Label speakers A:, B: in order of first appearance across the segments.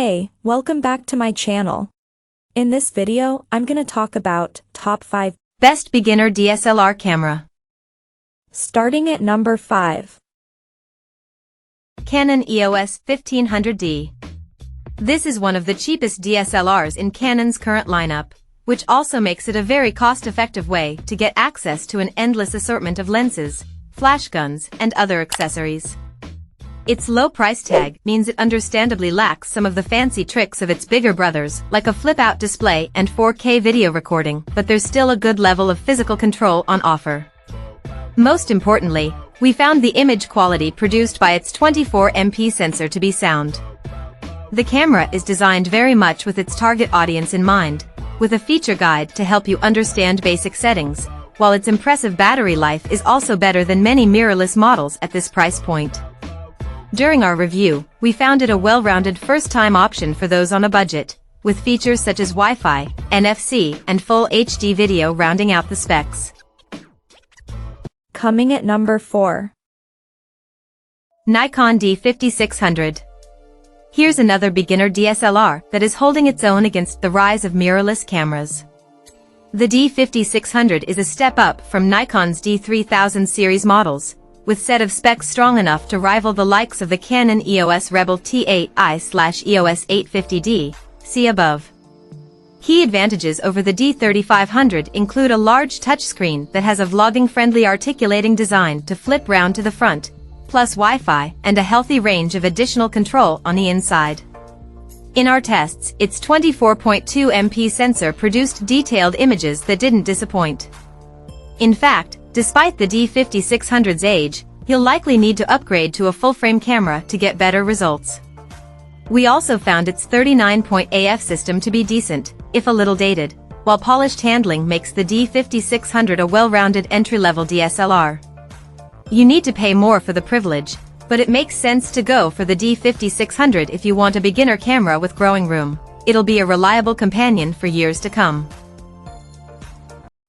A: Hey, welcome back to my channel. In this video, I'm gonna talk about top 5
B: best beginner DSLR camera.
A: Starting at number 5.
B: Canon EOS 1500D. This is one of the cheapest DSLRs in Canon's current lineup, which also makes it a very cost-effective way to get access to an endless assortment of lenses, flash guns, and other accessories. Its low price tag means it understandably lacks some of the fancy tricks of its bigger brothers, like a flip-out display and 4K video recording, but there's still a good level of physical control on offer. Most importantly, we found the image quality produced by its 24MP sensor to be sound. The camera is designed very much with its target audience in mind, with a feature guide to help you understand basic settings, while its impressive battery life is also better than many mirrorless models at this price point. During our review, we found it a well-rounded first-time option for those on a budget, with features such as Wi-Fi, NFC, and full HD video rounding out the specs.
A: Coming at number 4.
B: Nikon D5600. Here's another beginner DSLR that is holding its own against the rise of mirrorless cameras. The D5600 is a step up from Nikon's D3000 series models, with set of specs strong enough to rival the likes of the Canon EOS Rebel T8i/EOS 850D, see above. Key advantages over the D3500 include a large touchscreen that has a vlogging-friendly articulating design to flip round to the front, plus Wi-Fi and a healthy range of additional control on the inside. In our tests, its 24.2MP sensor produced detailed images that didn't disappoint. In fact, despite the D5600's age, you'll likely need to upgrade to a full-frame camera to get better results. We also found its 39-point AF system to be decent, if a little dated, while polished handling makes the D5600 a well-rounded entry-level DSLR. You need to pay more for the privilege, but it makes sense to go for the D5600 if you want a beginner camera with growing room. It'll be a reliable companion for years to come.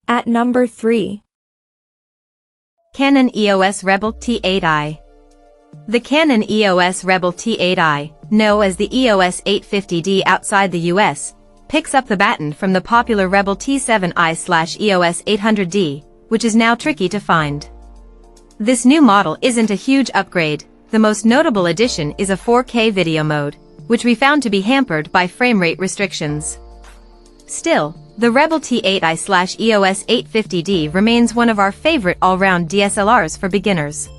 A: At number 3.
B: Canon EOS Rebel T8i. The Canon EOS Rebel T8i, known as the EOS 850D outside the US, picks up the baton from the popular Rebel T7i/EOS 800D, which is now tricky to find. This new model isn't a huge upgrade. The most notable addition is a 4K video mode, which we found to be hampered by frame rate restrictions. Still, the Rebel T8i/EOS 850D remains one of our favorite all-round DSLRs for beginners.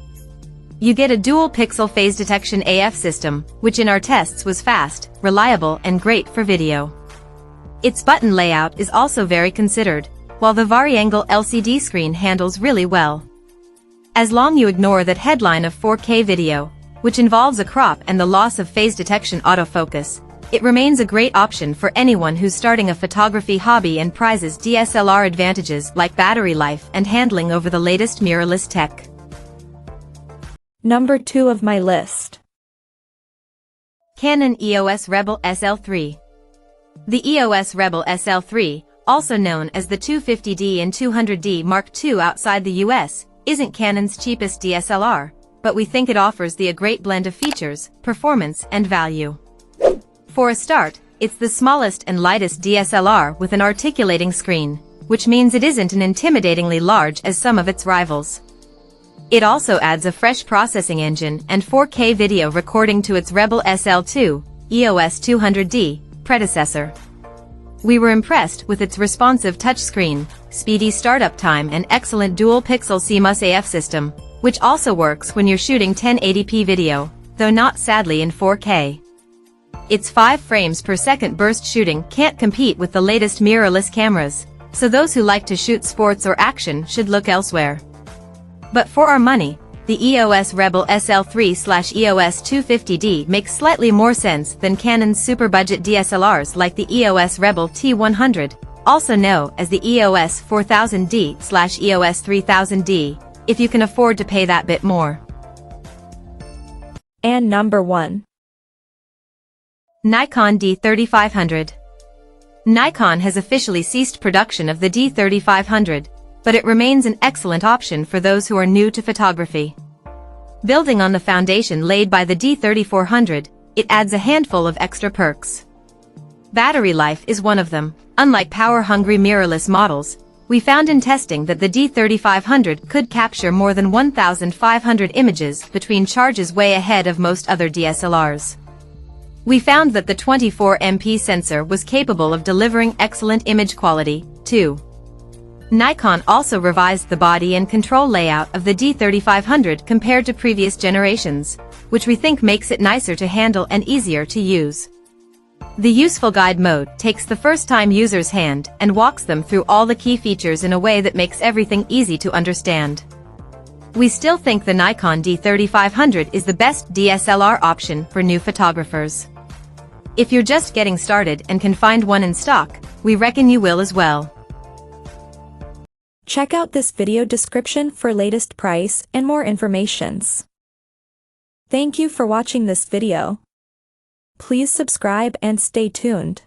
B: You get a dual-pixel phase detection AF system, which in our tests was fast, reliable, and great for video. Its button layout is also very considered, while the vari-angle LCD screen handles really well. As long as you ignore that headline of 4K video, which involves a crop and the loss of phase detection autofocus, it remains a great option for anyone who's starting a photography hobby and prizes DSLR advantages like battery life and handling over the latest mirrorless tech.
A: Number 2 of my list.
B: Canon EOS Rebel SL3. The EOS Rebel SL3, also known as the 250D and 200D Mark II outside the US, isn't Canon's cheapest DSLR, but we think it offers a great blend of features, performance, and value. For a start, it's the smallest and lightest DSLR with an articulating screen, which means it isn't an intimidatingly large as some of its rivals. It also adds a fresh processing engine and 4K video recording to its Rebel SL2, EOS 200D, predecessor. We were impressed with its responsive touchscreen, speedy startup time and excellent dual-pixel CMOS AF system, which also works when you're shooting 1080p video, though not sadly in 4K. Its 5 frames per second burst shooting can't compete with the latest mirrorless cameras, so those who like to shoot sports or action should look elsewhere. But for our money, the EOS Rebel SL3/EOS 250D makes slightly more sense than Canon's super budget DSLRs like the EOS Rebel T100, also known as the EOS 4000D/EOS 3000D, if you can afford to pay that bit more.
A: And number 1.
B: Nikon D3500. Nikon has officially ceased production of the D3500, but it remains an excellent option for those who are new to photography. Building on the foundation laid by the D3400, it adds a handful of extra perks. Battery life is one of them. Unlike power-hungry mirrorless models, we found in testing that the D3500 could capture more than 1,500 images between charges, way ahead of most other DSLRs. We found that the 24MP sensor was capable of delivering excellent image quality, too. Nikon also revised the body and control layout of the D3500 compared to previous generations, which we think makes it nicer to handle and easier to use. The Useful Guide mode takes the first-time user's hand and walks them through all the key features in a way that makes everything easy to understand. We still think the Nikon D3500 is the best DSLR option for new photographers. If you're just getting started and can find one in stock, we reckon you will as well.
A: Check out this video description for latest price and more informations. Thank you for watching this video. Please subscribe and stay tuned.